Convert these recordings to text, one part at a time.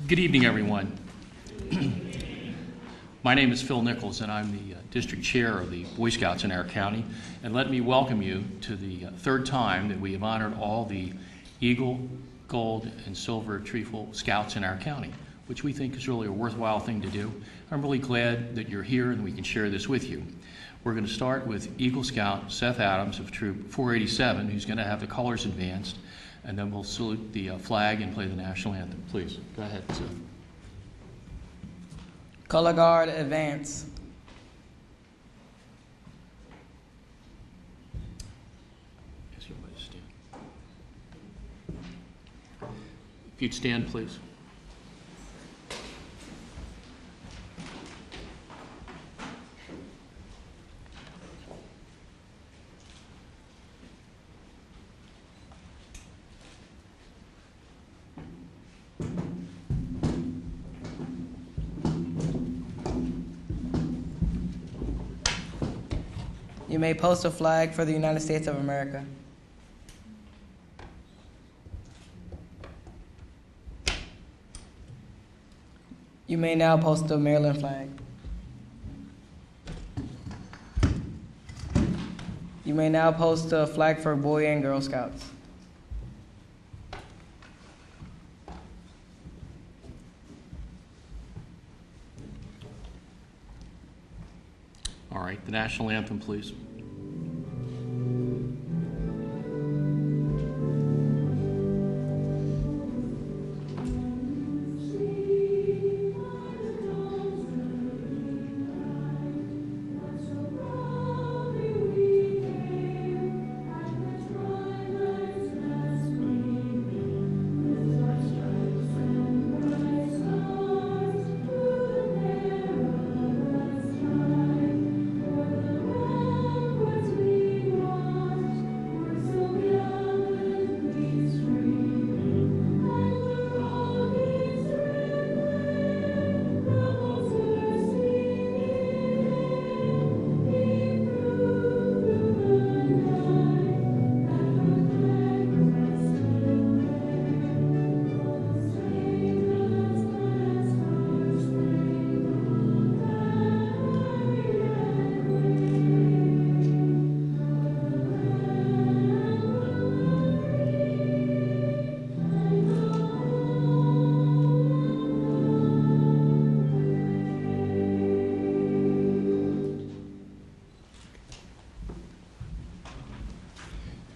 Good evening, everyone. My name is Phil Nichols, and I'm the district chair of the Boy Scouts in our county. And let me welcome you to the third time that we have honored all the Eagle, Gold, and Silver Trefoil Scouts in our county, which we think is really a worthwhile thing to do. I'm really glad that you're here and we can share this with you. We're going to start with Eagle Scout Seth Adams of Troop 487, who's going to have the colors advanced, and then we'll salute the flag and play the national anthem. Please, go ahead, Seth. Color guard, advance. Ask everybody to stand. If you'd stand, please. You may post a flag for the United States of America. You may now post the Maryland flag. You may now post a flag for Boy and Girl Scouts. All right, the national anthem, please.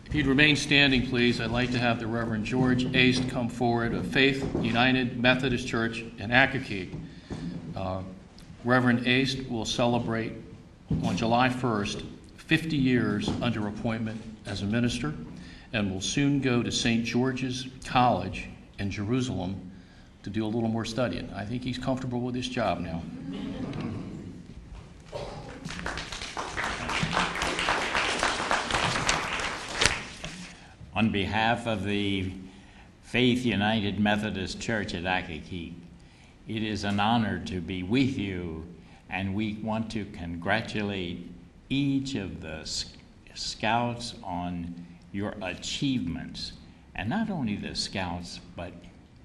If you'd remain standing, please, I'd like to have the Reverend George Aist come forward of Faith United Methodist Church in Akakeek. Reverend Aist will celebrate on July 1st 50 years under appointment as a minister and will soon go to St. George's College in Jerusalem to do a little more studying. I think he's comfortable with his job now. On behalf of the Faith United Methodist Church at Akakeek, it is an honor to be with you, and we want to congratulate each of the Scouts on your achievements, and not only the Scouts, but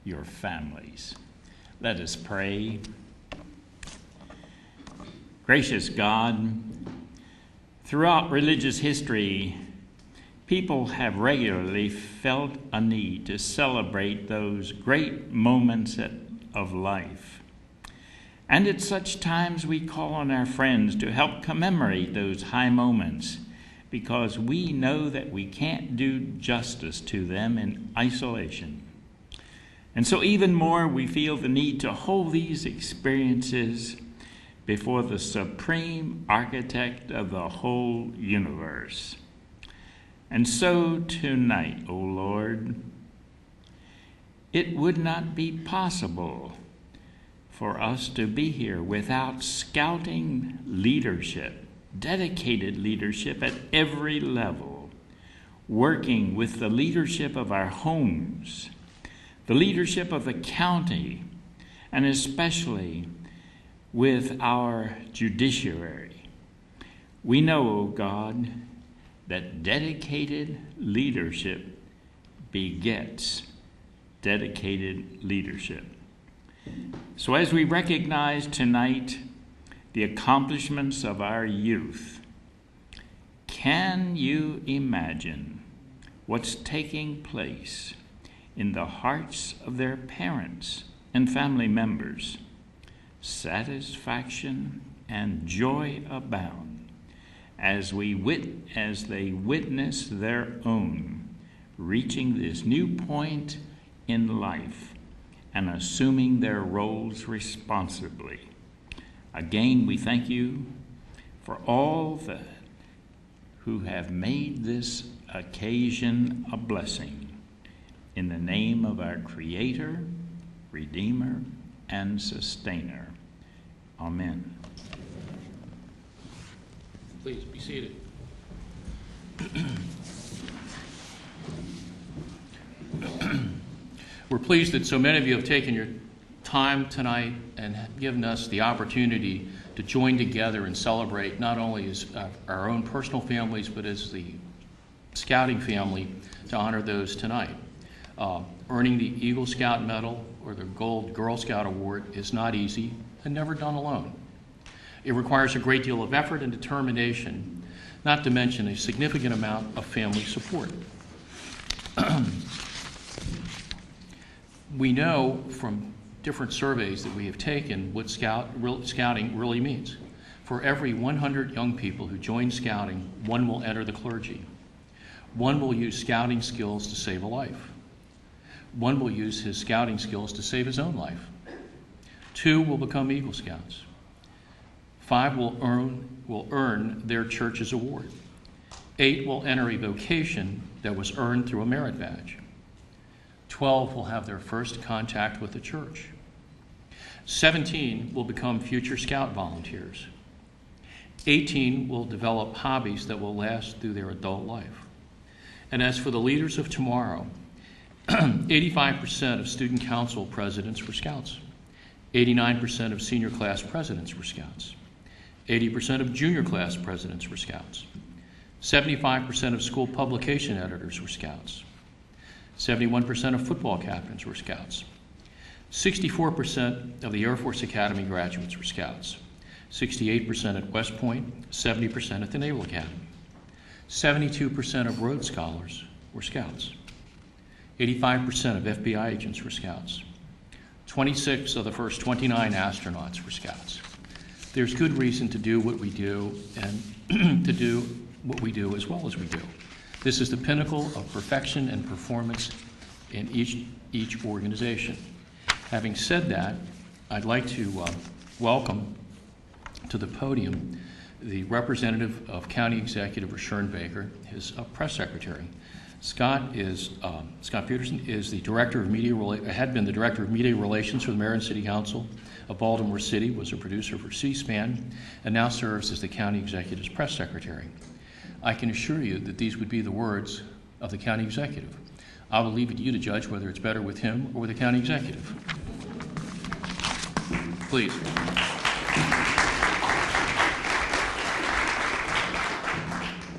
your families. Let us pray. Gracious God, throughout religious history, people have regularly felt a need to celebrate those great moments of life. And at such times we call on our friends to help commemorate those high moments, because we know that we can't do justice to them in isolation. And so even more, we feel the need to hold these experiences before the supreme architect of the whole universe. And so tonight, O Lord, it would not be possible for us to be here without scouting leadership, dedicated leadership at every level, working with the leadership of our homes, the leadership of the county, and especially with our judiciary. We know, O God, that dedicated leadership begets dedicated leadership. So as we recognize tonight the accomplishments of our youth, can you imagine what's taking place in the hearts of their parents and family members? Satisfaction and joy abound as they witness their own reaching this new point in life and assuming their roles responsibly. Again, we thank you for all that who have made this occasion a blessing. In the name of our Creator, Redeemer, and Sustainer. Amen. Please be seated. We're pleased that so many of you have taken your time tonight and have given us the opportunity to join together and celebrate not only as our own personal families, but as the scouting family to honor those tonight. Earning the Eagle Scout Medal or the Gold Girl Scout Award is not easy and never done alone. It requires a great deal of effort and determination, not to mention a significant amount of family support. We know from different surveys that we have taken what scouting really means. For every 100 young people who join scouting, one will enter the clergy. One will use scouting skills to save a life. One will use his scouting skills to save his own life. 2 will become Eagle Scouts. 5 will earn their church's award. 8 will enter a vocation that was earned through a merit badge. 12 will have their first contact with the church. 17 will become future Scout volunteers. 18 will develop hobbies that will last through their adult life. And as for the leaders of tomorrow, 85% of student council presidents were Scouts. 89% of senior class presidents were Scouts. 80% of junior class presidents were Scouts. 75% of school publication editors were Scouts. 71% of football captains were Scouts. 64% of the Air Force Academy graduates were Scouts. 68% at West Point, 70% at the Naval Academy. 72% of Rhodes Scholars were Scouts. 85% of FBI agents were Scouts. 26 of the first 29 astronauts were Scouts. There's good reason to do what we do and to do what we do as well as we do. This is the pinnacle of perfection and performance in each organization. Having said that, I'd like to welcome to the podium the representative of County Executive Rashern Baker, his press secretary. Scott Peterson is the director of had been the director of media relations for the Mayor and City Council of Baltimore City, was a producer for C-SPAN, and now serves as the county executive's press secretary. I can assure you that these would be the words of the county executive. I will leave it to you to judge whether it's better with him or with the county executive. Please.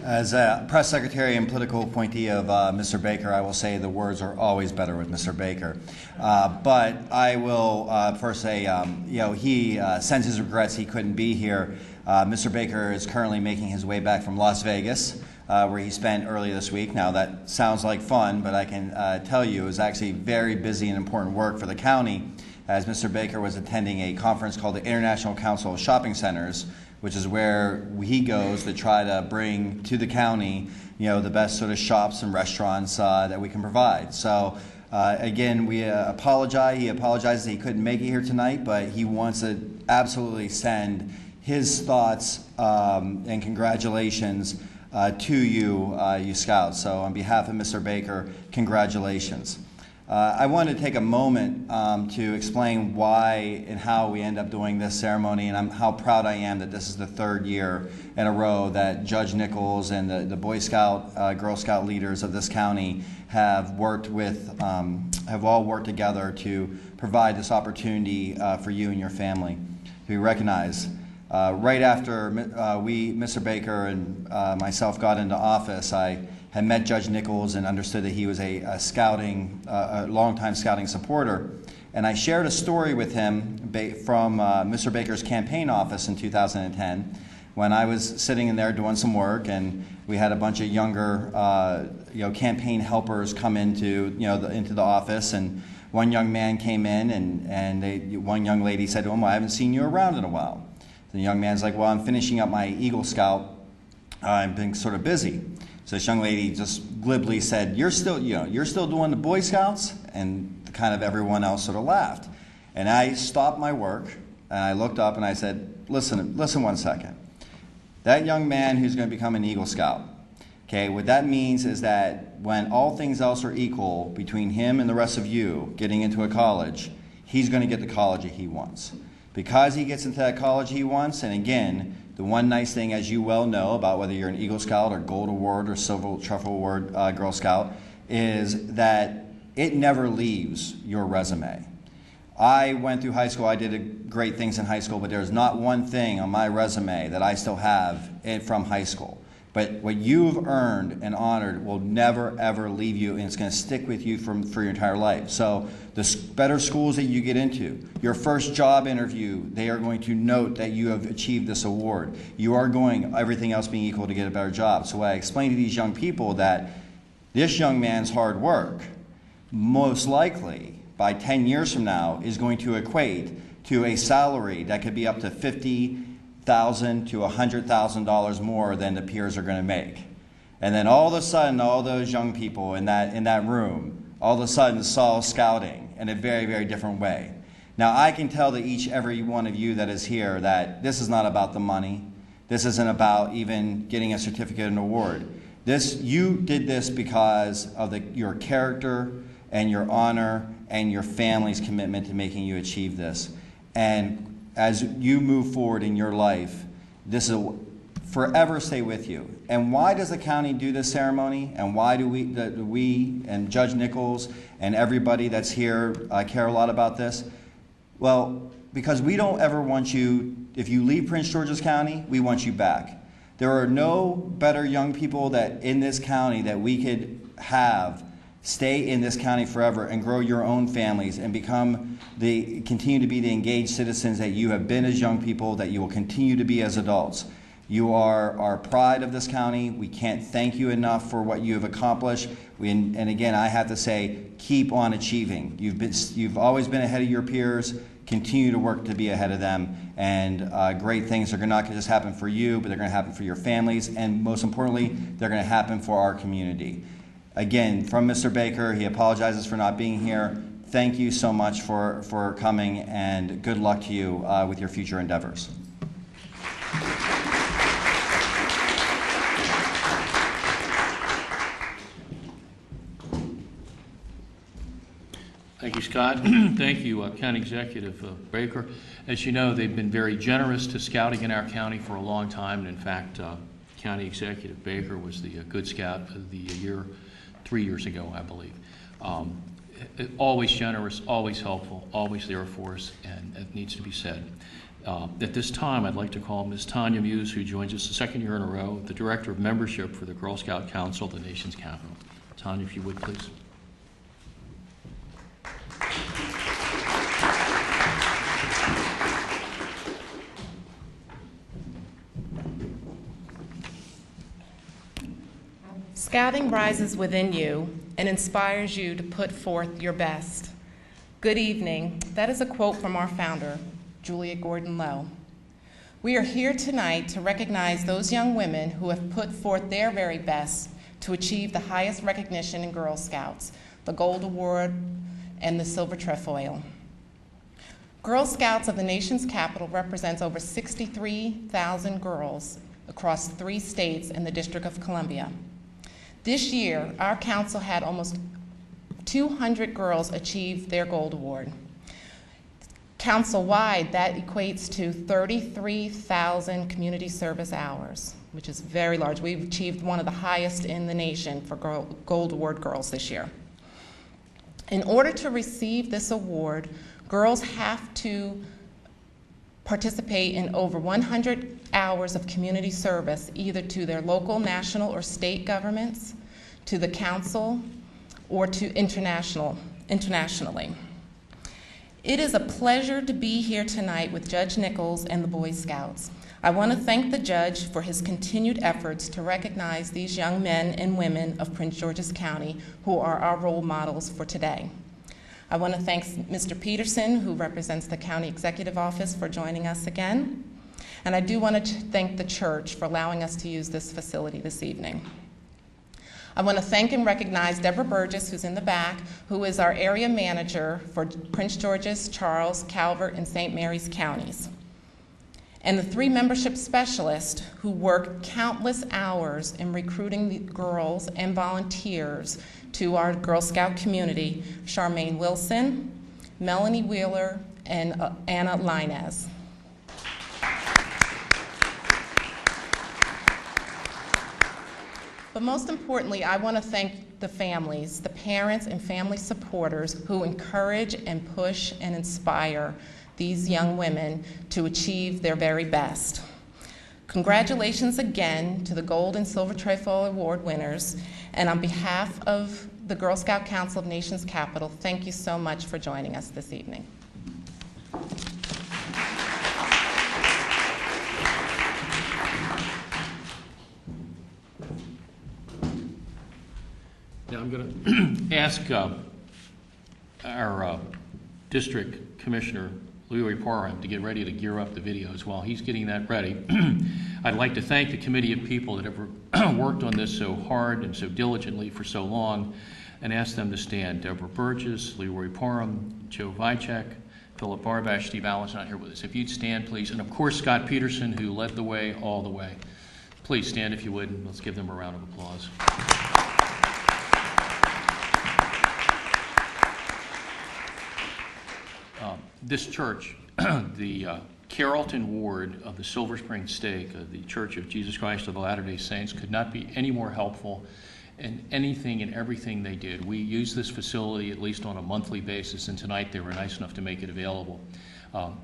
As a press secretary and political appointee of Mr. Baker, I will say the words are always better with Mr. Baker. But I will first say, he sends his regrets he couldn't be here. Mr. Baker is currently making his way back from Las Vegas, where he spent earlier this week. Now, that sounds like fun, but I can tell you it was actually very busy and important work for the county, as Mr. Baker was attending a conference called the International Council of Shopping Centers, which is where he goes to try to bring to the county, the best sort of shops and restaurants that we can provide. So again, we apologize. He apologizes that he couldn't make it here tonight, but he wants to absolutely send his thoughts and congratulations to you Scouts. So on behalf of Mr. Baker, congratulations. I want to take a moment to explain why and how we end up doing this ceremony, and how proud I am that this is the 3rd year in a row that Judge Nichols and the Boy Scout, Girl Scout leaders of this county have all worked together to provide this opportunity for you and your family to be recognized. Right after Mr. Baker and myself got into office, I had met Judge Nichols and understood that he was a longtime scouting supporter. And I shared a story with him from Mr. Baker's campaign office in 2010 when I was sitting in there doing some work, and we had a bunch of younger campaign helpers come into the office, and one young man came in, and one young lady said to him, "Well, I haven't seen you around in a while." The young man's like, "Well, I'm finishing up my Eagle Scout. I've been sort of busy." So this young lady just glibly said, "You're still doing the Boy Scouts?" And kind of everyone else sort of laughed. And I stopped my work, and I looked up, and I said, listen 1 second. That young man who's going to become an Eagle Scout, okay, what that means is that when all things else are equal between him and the rest of you getting into a college, he's going to get the college that he wants. Because he gets into that college he wants, and again, the one nice thing, as you well know, about whether you're an Eagle Scout or Gold Award or Silver Trefoil Award Girl Scout, is that it never leaves your resume. I went through high school, I did great things in high school, but there's not one thing on my resume that I still have from high school. But what you've earned and honored will never, ever leave you, and it's going to stick with you for your entire life. So the better schools that you get into, your first job interview, they are going to note that you have achieved this award. You are going, everything else being equal, to get a better job. So I explained to these young people that this young man's hard work, most likely, by 10 years from now, is going to equate to a salary that could be up to $50,000 to $100,000 more than the peers are going to make. And then all of a sudden, all those young people in that room, all of a sudden saw scouting in a very, very different way. Now, I can tell to every one of you that is here that this is not about the money. This isn't about even getting a certificate and award. You did this because of your character and your honor and your family's commitment to making you achieve this. And as you move forward in your life, this will forever stay with you. And why does the county do this ceremony? And why do we and Judge Nichols and everybody that's here care a lot about this? Well, because we don't ever want you, if you leave Prince George's County, we want you back. There are no better young people that in this county that we could have stay in this county forever and grow your own families and continue to be the engaged citizens that you have been as young people, that you will continue to be as adults. You are our pride of this county. We can't thank you enough for what you have accomplished. And again, I have to say, keep on achieving. You've always been ahead of your peers. Continue to work to be ahead of them. And great things are not going to just happen for you, but they're going to happen for your families. And most importantly, they're going to happen for our community. Again, from Mr. Baker, he apologizes for not being here. Thank you so much for coming, and good luck to you with your future endeavors. Thank you, Scott. Thank you, County Executive Baker. As you know, they've been very generous to scouting in our county for a long time. And in fact, County Executive Baker was the Good Scout of the year 3 years ago, I believe. Always generous, always helpful, always there for us, and it needs to be said. At this time, I'd like to call Ms. Tanya Muse, who joins us the second year in a row, the Director of Membership for the Girl Scout Council of the nation's capital. Tanya, if you would, please. Scouting rises within you and inspires you to put forth your best. Good evening. That is a quote from our founder, Julia Gordon-Lowe. We are here tonight to recognize those young women who have put forth their very best to achieve the highest recognition in Girl Scouts, the Gold Award and the Silver Trefoil. Girl Scouts of the nation's capital represents over 63,000 girls across 3 states and the District of Columbia. This year, our council had almost 200 girls achieve their Gold Award. Council-wide, that equates to 33,000 community service hours, which is very large. We've achieved one of the highest in the nation for Gold Award girls this year. In order to receive this award, girls have to participate in over 100 hours of community service, either to their local, national, or state governments, to the council, or to internationally. It is a pleasure to be here tonight with Judge Nichols and the Boy Scouts. I want to thank the judge for his continued efforts to recognize these young men and women of Prince George's County who are our role models for today. I want to thank Mr. Peterson, who represents the County Executive Office, for joining us again. And I do want to thank the church for allowing us to use this facility this evening. I want to thank and recognize Deborah Burgess, who's in the back, who is our area manager for Prince George's, Charles, Calvert, and St. Mary's counties. And the 3 membership specialists who work countless hours in recruiting the girls and volunteers to our Girl Scout community, Charmaine Wilson, Melanie Wheeler, and Anna Linez. But most importantly, I want to thank the families, the parents and family supporters who encourage and push and inspire these young women to achieve their very best. Congratulations again to the Gold and Silver Trefoil Award winners, and on behalf of the Girl Scout Council of Nation's Capital, thank you so much for joining us this evening. Now I'm going to ask our district commissioner, Leroy Parham, to get ready to gear up the videos. While he's getting that ready, I'd like to thank the committee of people that have worked on this so hard and so diligently for so long, and ask them to stand. Deborah Burgess, Leroy Parham, Joe Vychek, Philip Barbash, Steve Allen's not here with us. If you'd stand, please. And of course, Scott Peterson, who led the way all the way. Please stand if you would, and let's give them a round of applause. This church, the Carrollton Ward of the Silver Spring Stake of the Church of Jesus Christ of the Latter-day Saints, could not be any more helpful in anything and everything they did. We use this facility at least on a monthly basis, and tonight they were nice enough to make it available.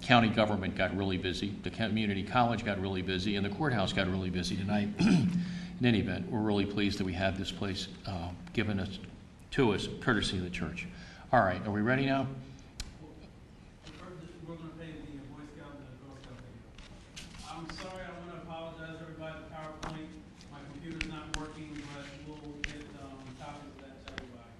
County government got really busy, the community college got really busy, and the courthouse got really busy tonight. In any event, we're really pleased that we have this place given to us courtesy of the church. All right, are we ready now? We're going to pay the Boy Scout and the Girl Scout video. I'm sorry, I want to apologize to everybody. The PowerPoint, my computer's not working, but we'll get copies of that to everybody.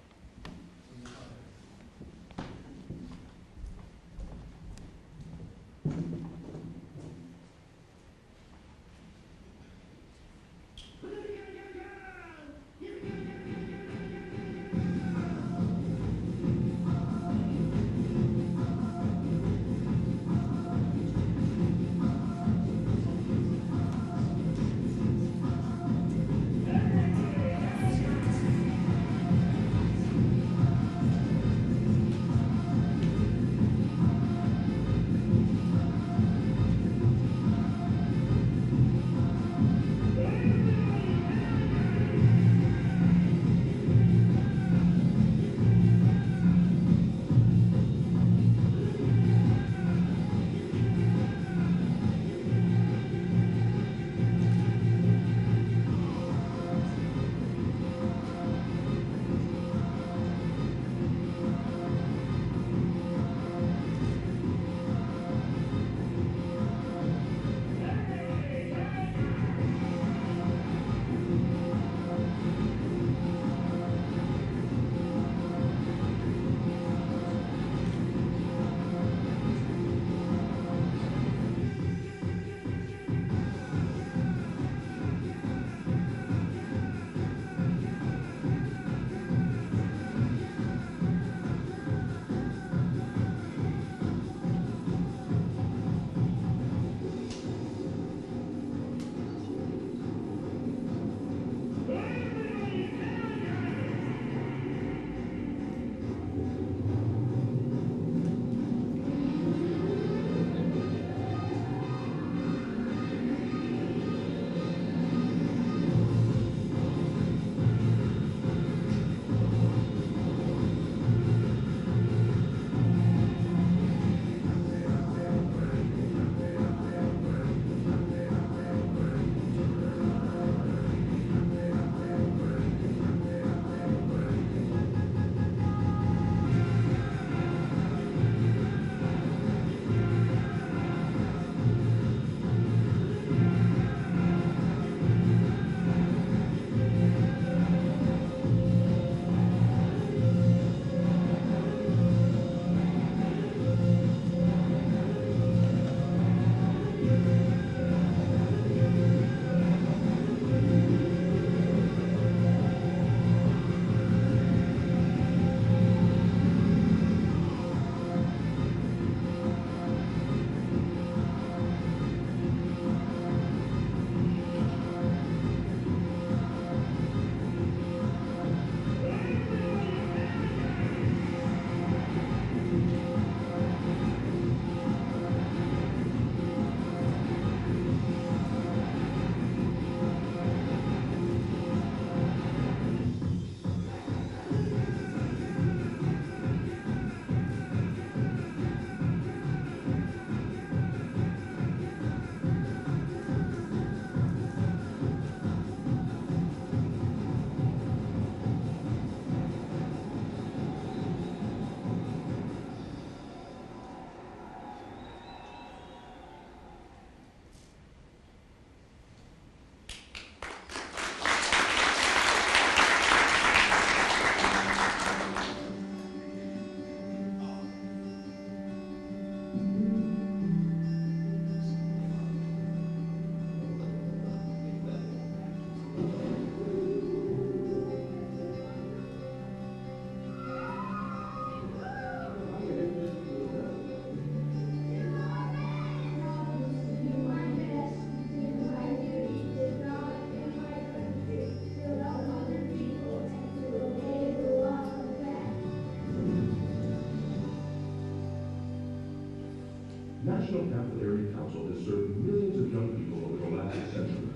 National Capital Area Council has served millions of young people over the last century.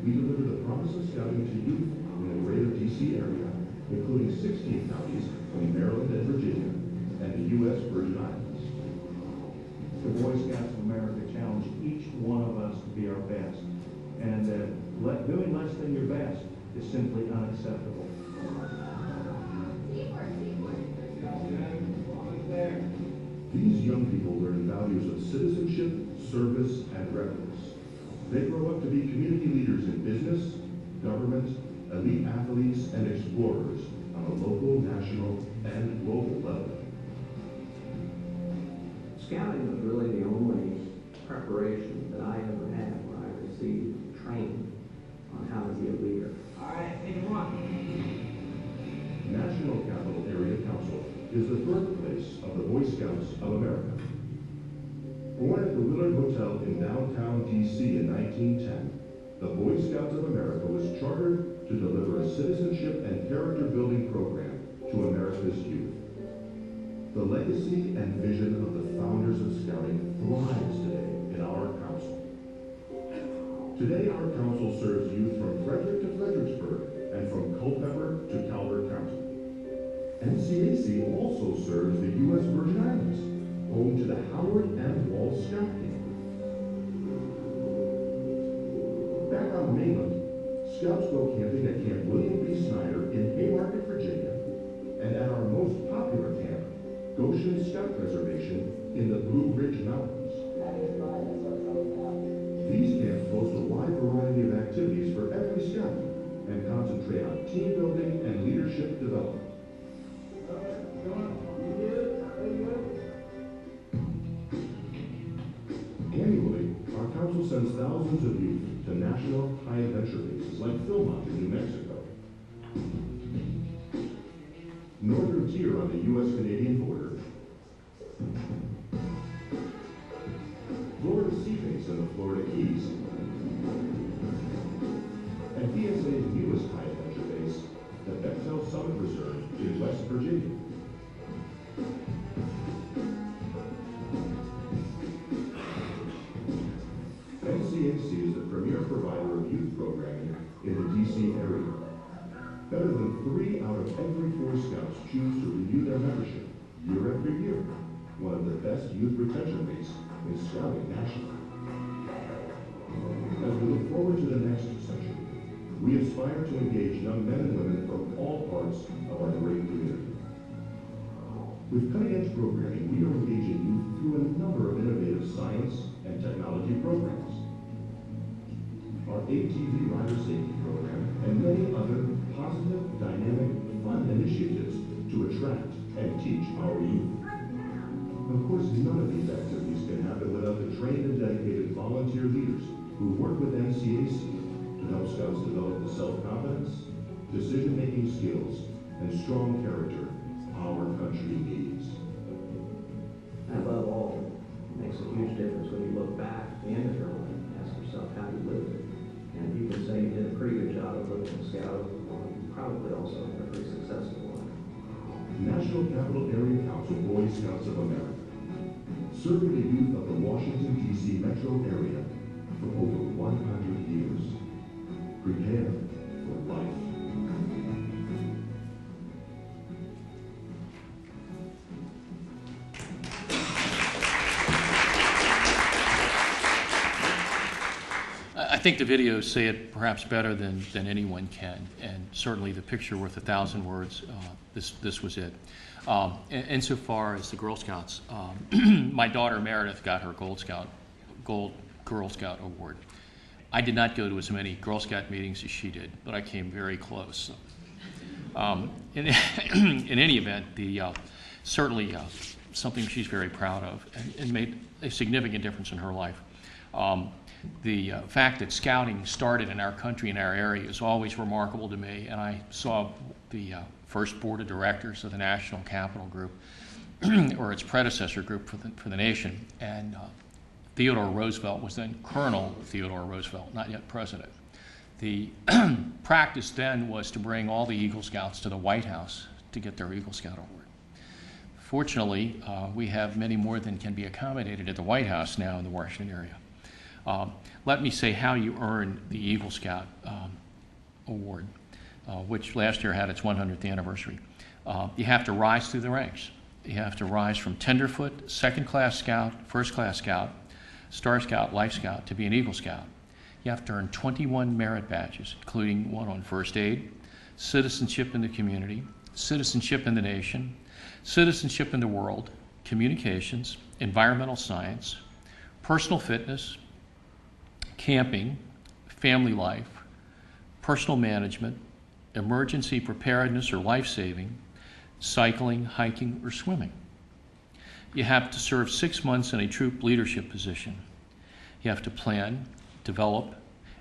We deliver the promise of scouting to youth in the greater D.C. area, including 16 counties in Maryland and Virginia, and the U.S. Virgin Islands. The Boy Scouts of America challenge each one of us to be our best, and doing less than your best is simply unacceptable. These young people learn values of citizenship, service, and reverence. They grow up to be community leaders in business, government, elite athletes, and explorers on a local, national, and global level. Scouting was really the only preparation that I ever had when I received training on how to be a leader. All right, take one. National Capital Area Council is the birthplace of the Boy Scouts of America. Born at the Willard Hotel in downtown D.C. in 1910, the Boy Scouts of America was chartered to deliver a citizenship and character-building program to America's youth. The legacy and vision of the founders of Scouting thrives today in our council. Today, our council serves youth from Frederick to Fredericksburg and from Culpeper to Calvert County. NCAC also serves the U.S. Virgin Islands, home to the Howard and Wall Scout Camp. Back on mainland, Scouts go camping at Camp William B. Snyder in Haymarket, Virginia, and at our most popular camp, Goshen Scout Reservation in the Blue Ridge Mountains. These camps boast a wide variety of activities for every scout and concentrate on team building and leadership development. Annually, our council sends thousands of youth to national high-adventure bases like Philmont in New Mexico, Northern Tier on the U.S.-Canadian border, Florida Sea Base in the Florida Keys, and DSA's newest high-adventure base, the Bechtel Summit Reserve in West Virginia. NCAC is the premier provider of youth programming in the D.C. area. Better than 3 out of every 4 scouts choose to renew their membership year after year, one of the best youth retention rates in scouting nationally. As we look forward to the next century, we aspire to engage young men and women from all parts of our great community. With cutting-edge programming, we are engaging youth through a number of innovative science and technology programs. Our ATV rider safety program and many other positive, dynamic, fun initiatives to attract and teach our youth. Of course, none of these activities can happen without the trained and dedicated volunteer leaders who work with NCAC to help scouts develop the self-confidence, decision-making skills, and strong character our country needs. Above all, it makes a huge difference when you look back at the end of your life and ask yourself how you lived it. And if you can say you did a pretty good job of living a scout, you probably also had a pretty successful life. National Capital Area Council Boy Scouts of America, serving the youth of the Washington, D.C. metro area for over 100 years. Prepare for life. I think the videos say it perhaps better than anyone can, and certainly the picture worth 1,000 words. This was it. Insofar as the Girl Scouts, my daughter Meredith got her Gold Girl Scout Award. I did not go to as many Girl Scout meetings as she did, but I came very close. In any event, certainly something she's very proud of and made a significant difference in her life. The fact that scouting started in our country, in our area, is always remarkable to me, and I saw the first board of directors of the National Capital Group, or its predecessor group for the nation, and Theodore Roosevelt was then Colonel Theodore Roosevelt, not yet president. The practice then was to bring all the Eagle Scouts to the White House to get their Eagle Scout Award. Fortunately, we have many more than can be accommodated at the White House now in the Washington area. Let me say how you earn the Eagle Scout Award, which last year had its 100th anniversary. You have to rise through the ranks. You have to rise from tenderfoot, second-class scout, first-class scout, Star Scout, Life Scout, to be an Eagle Scout. You have to earn 21 merit badges, including one on first aid, citizenship in the community, citizenship in the nation, citizenship in the world, communications, environmental science, personal fitness, camping, family life, personal management, emergency preparedness or life-saving, cycling, hiking, or swimming. You have to serve 6 months in a troop leadership position. You have to plan, develop,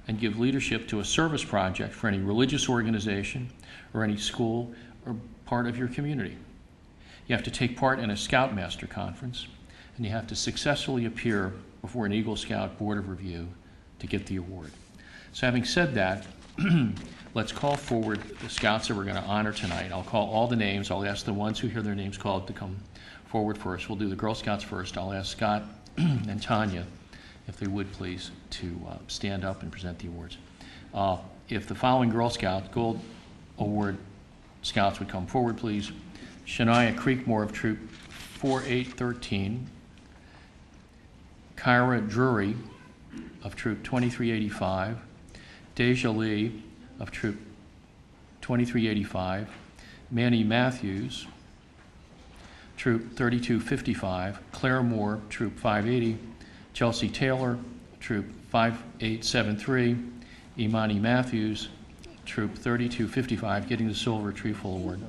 and give leadership to a service project for any religious organization or any school or part of your community. You have to take part in a Scoutmaster conference, and you have to successfully appear before an Eagle Scout Board of Review to get the award. So having said that, let's call forward the Scouts that we're going to honor tonight. I'll call all the names. I'll ask the ones who hear their names called to come forward first. We'll do the Girl Scouts first. I'll ask Scott and Tanya, if they would please, to stand up and present the awards. If the following Girl Scout Gold Award Scouts would come forward, please. Shania Creekmore of Troop 4813, Kyra Drury of Troop 2385, Deja Lee of Troop 2385, Manny Matthews, Troop 3255, Claire Moore, Troop 580, Chelsea Taylor, Troop 5873, Imani Matthews, Troop 3255, getting the Silver Trefoil Award.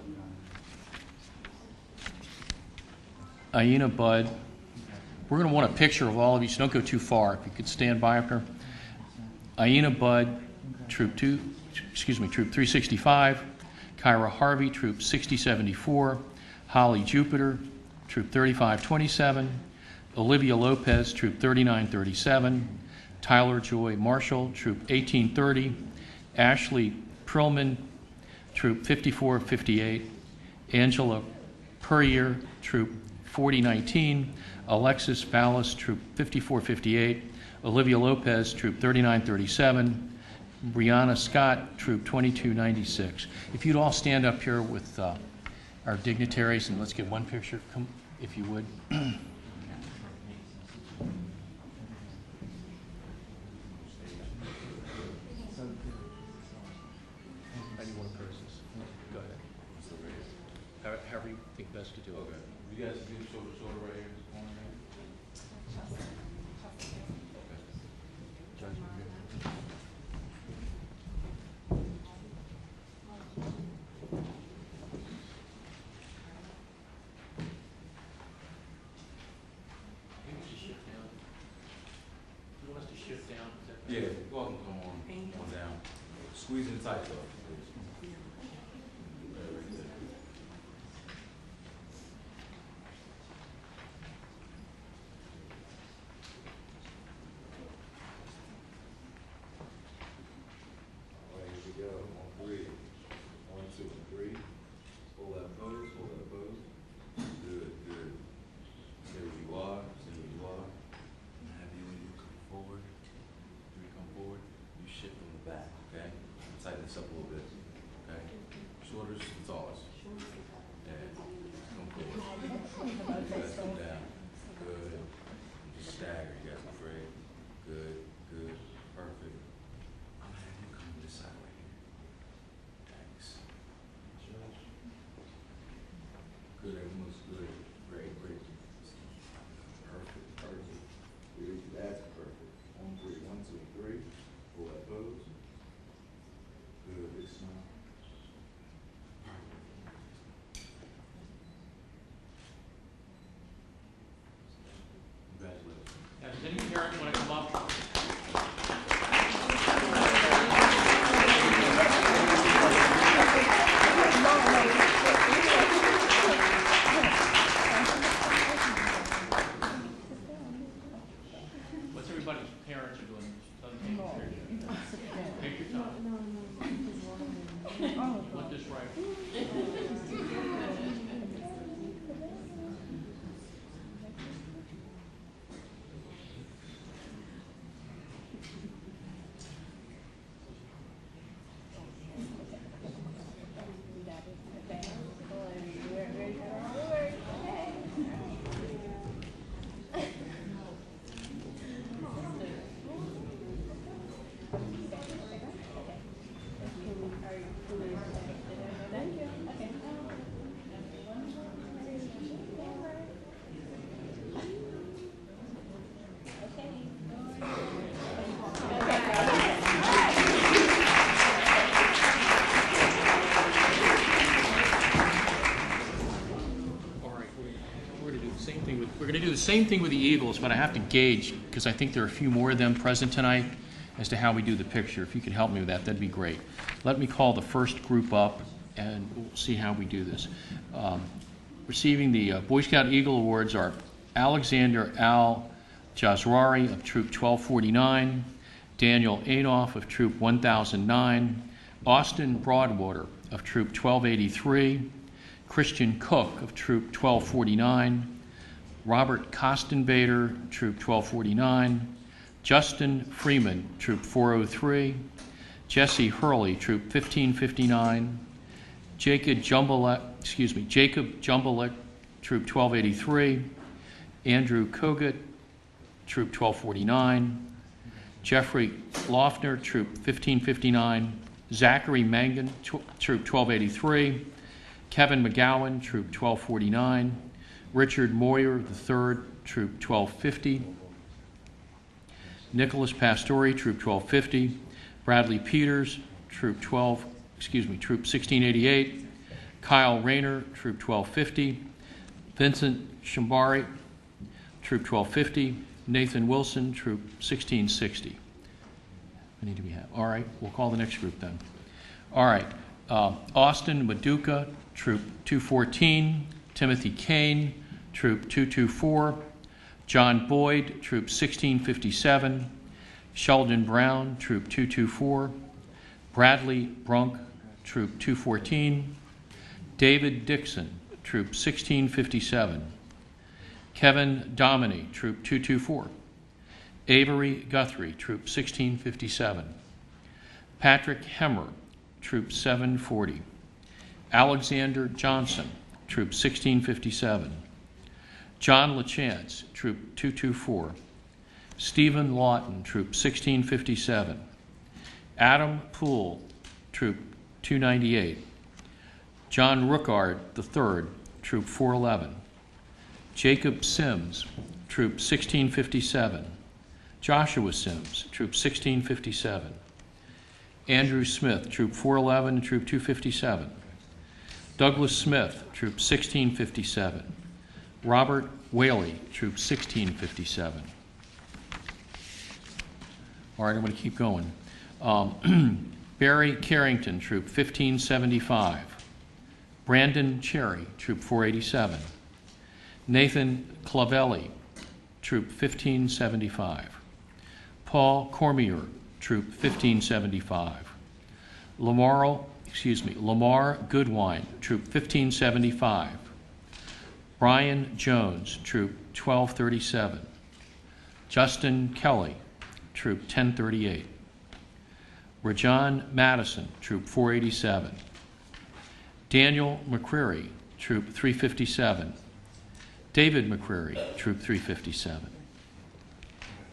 Aina Budd, we're going to want a picture of all of you, so don't go too far. If you could stand by up here. Aina Budd, Troop 365, Kyra Harvey, Troop 6074, Holly Jupiter, Troop 3527, Olivia Lopez, Troop 3937, Tyler Joy Marshall, Troop 1830, Ashley Perlman, Troop 5458, Angela Purrier, Troop 4019, Alexis Vallis, Troop 5458, Olivia Lopez, Troop 3937, Brianna Scott, Troop 2296. If you'd all stand up here with our dignitaries, and let's get one picture, come, if you would. 91 persons. Go ahead. However you think best to do it. Okay. You guys do shoulder right here. This corner right here. Yeah, go ahead and come on down. Squeeze in tight though. All right, here we go. On three. 1, 2, and 3. Hold that pose, hold that pose. Good, good. Stay where you are, stay where you are. And have you when you come forward. When you come forward, you shift from the back, okay? Tighten this up a little bit, okay? Shoulders to the tallest. And come forward. You guys come down. Good. Just stagger, you guys afraid. Good, good, perfect. I'm gonna have you come this side right here. Thanks. Good, everyone looks good. Great, great. Perfect, perfect. Good, that's perfect. On 3, 1, 2, and 3. Pull that pose. Good, big smile. Congratulations. We're going to do the same thing with the Eagles, but I have to gauge, because I think there are a few more of them present tonight, as to how we do the picture. If you could help me with that, that'd be great. Let me call the first group up, and we'll see how we do this. Receiving the Boy Scout Eagle Awards are Alexander Al Jazrari of Troop 1249, Daniel Adolph of Troop 1009, Austin Broadwater of Troop 1283, Christian Cook of Troop 1249, Robert Kostenbader, Troop 1249, Justin Freeman, Troop 403, Jesse Hurley, Troop 1559, Jacob Jumbalek, Troop 1283, Andrew Kogut, Troop 1249, Jeffrey Loeffner, Troop 1559, Zachary Mangan, Troop 1283, Kevin McGowan, Troop 1249, Richard Moyer III, Troop 1250, Nicholas Pastore, Troop 1250, Bradley Peters, Troop 1688, Kyle Rayner, Troop 1250, Vincent Shambari, Troop 1250, Nathan Wilson, Troop 1660. How many do we have? All right, we'll call the next group then. All right, Austin Maduka, Troop 214, Timothy Kane, Troop 224, John Boyd, Troop 1657, Sheldon Brown, Troop 224, Bradley Brunk, Troop 214, David Dixon, Troop 1657, Kevin Dominy, Troop 224, Avery Guthrie, Troop 1657, Patrick Hemmer, Troop 740, Alexander Johnson, Troop 1657, John LaChance, Troop 224, Stephen Lawton, Troop 1657, Adam Poole, Troop 298, John Rookard III, Troop 411, Jacob Sims, Troop 1657, Joshua Sims, Troop 1657, Andrew Smith, Troop 411 and Troop 257, Douglas Smith, Troop 1657, Robert Whaley, Troop 1657. All right, I'm going to keep going. Barry Carrington, Troop 1575, Brandon Cherry, Troop 487, Nathan Clavelli, Troop 1575, Paul Cormier, Troop 1575, Lamar Goodwine, Troop 1575, Brian Jones, Troop 1237, Justin Kelly, Troop 1038, Rajan Madison, Troop 487, Daniel McCreary, Troop 357, David McCreary, Troop 357,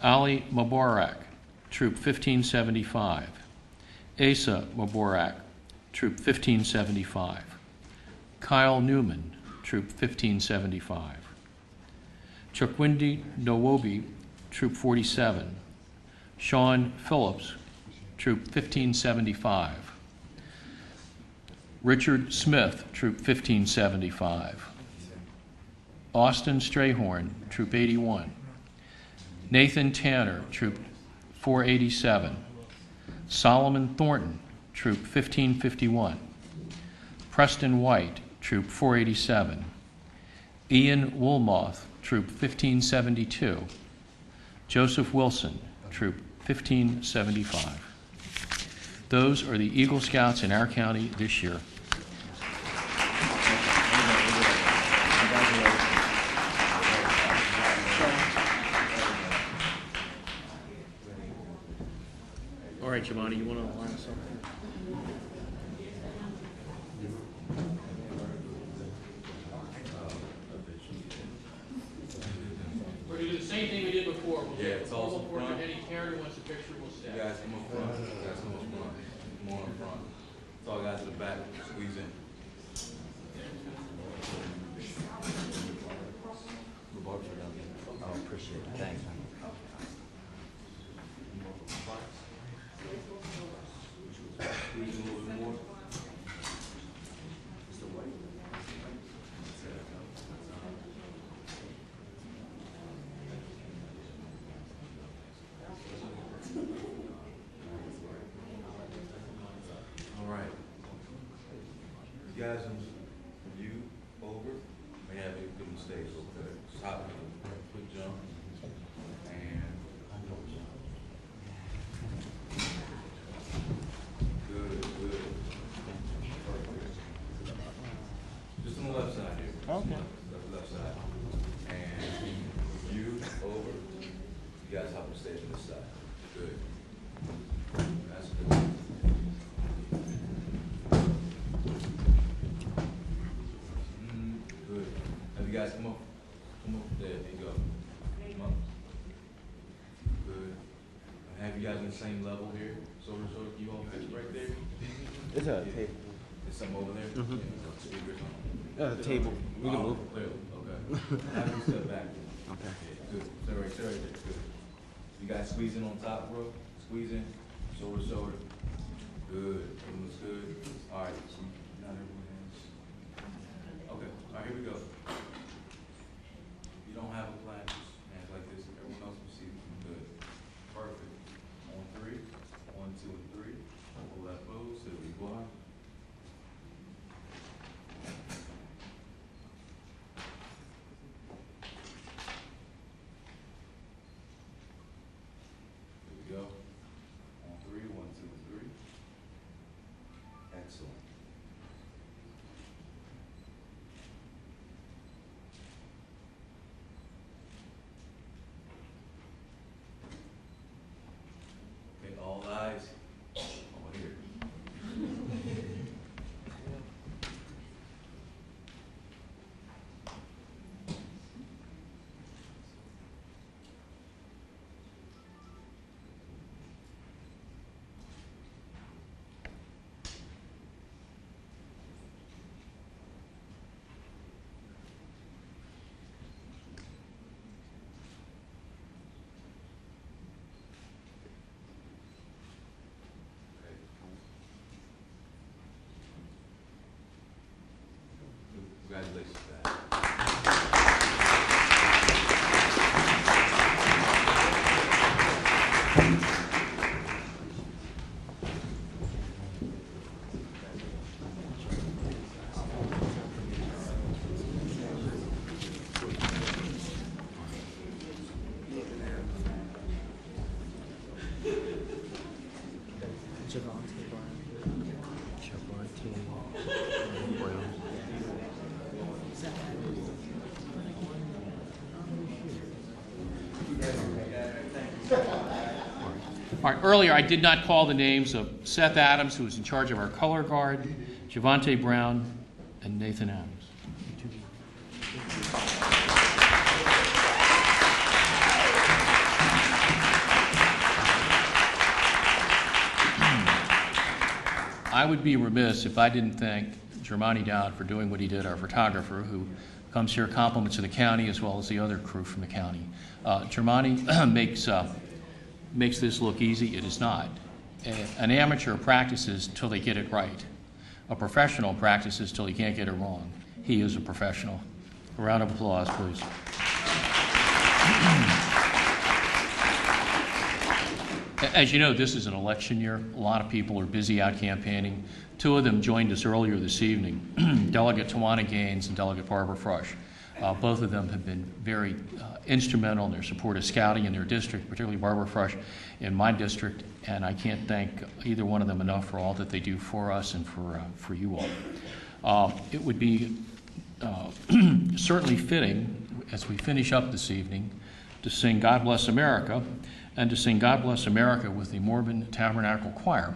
Ali Mubarak, Troop 1575, Asa Mubarak, Troop 1575, Kyle Newman, Troop 1575, Chukwindi Nowobi, Troop 47, Sean Phillips, Troop 1575, Richard Smith, Troop 1575, Austin Strayhorn, Troop 81, Nathan Tanner, Troop 487, Solomon Thornton, Troop 1551, Preston White, Troop 487, Ian Woolmoth, Troop 1572, Joseph Wilson, Troop 1575. Those are the Eagle Scouts in our county this year. All right, Giovanni, you want to line us up? We're going to do the same thing we did before. We'll Yeah, it's all forward front. any parent who wants a picture, we'll step. You guys come up front. You guys come up front. Come on up front. It's all guys in the back. Squeeze in. Oh, appreciate it. Thanks. Squeeze in a little bit more. rise and you over. May have a good mistake real quick. Stop with a quick jump. And good, good. Perfect. Just on the left side here. Okay. Left side. And you over. You guys hop and stay to this side. Good. That's good. Good. Have you guys come up? Come up. There you go. Come up. Good. Have you guys on the same level here? So you all right there? It's a table. There's some over there? Mm-hmm. Yeah, speakers on. A table. We can move. Clearly. Okay. Have you step back? Okay. Yeah, good. Stay right there. Good. You guys squeeze in on top, bro. Squeeze in. Shoulder to shoulder. Good. Everything looks good. All right. So not everyone has. Okay. All right. Here we go. You don't have a plan. Just hands like this. Everyone else will see. Good. Perfect. On three. 1, 2, and 3. Hold that pose. Here we go. Here we go. On 3. 1, 2, and 3. Excellent. Okay, all eyes over here. Okay. Congratulations, guys. All right, earlier I did not call the names of Seth Adams, who was in charge of our color guard, Javante Brown, and Nathan Adams. I would be remiss if I didn't thank Germani Dowd for doing what he did, our photographer, who comes here, compliments of the county as well as the other crew from the county. Germani makes this look easy. It is not. An amateur practices till they get it right. A professional practices till he can't get it wrong. He is a professional. A round of applause, please. As you know, this is an election year. A lot of people are busy out campaigning. Two of them joined us earlier this evening, Delegate Tawana Gaines and Delegate Barbara Frush. Both of them have been very instrumental in their support of scouting in their district, particularly Barbara Frush in my district, and I can't thank either one of them enough for all that they do for us and for you all. It would be certainly fitting, as we finish up this evening, to sing God Bless America, and to sing God Bless America with the Mormon Tabernacle Choir.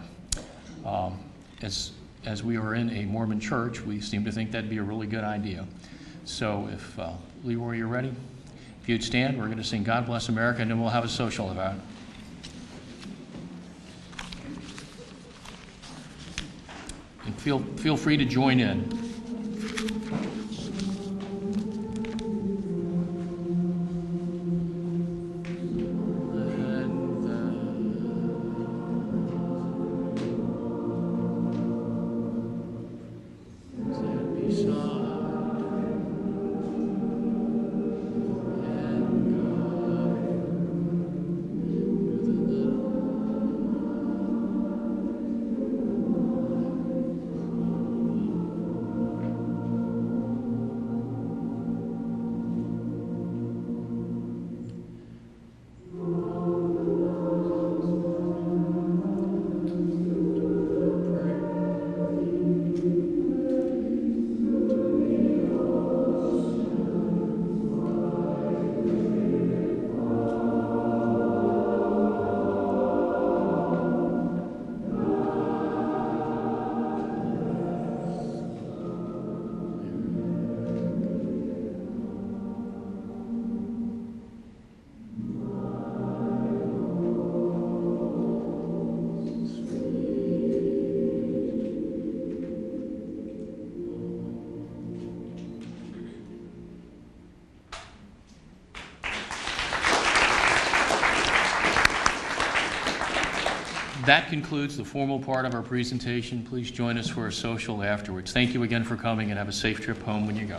As we are in a Mormon church, we seem to think that'd be a really good idea. So if, Leroy, you're ready? If you'd stand, we're going to sing God Bless America, and then we'll have a social about it. And feel free to join in. That concludes the formal part of our presentation. Please join us for a social afterwards. Thank you again for coming, and have a safe trip home when you go.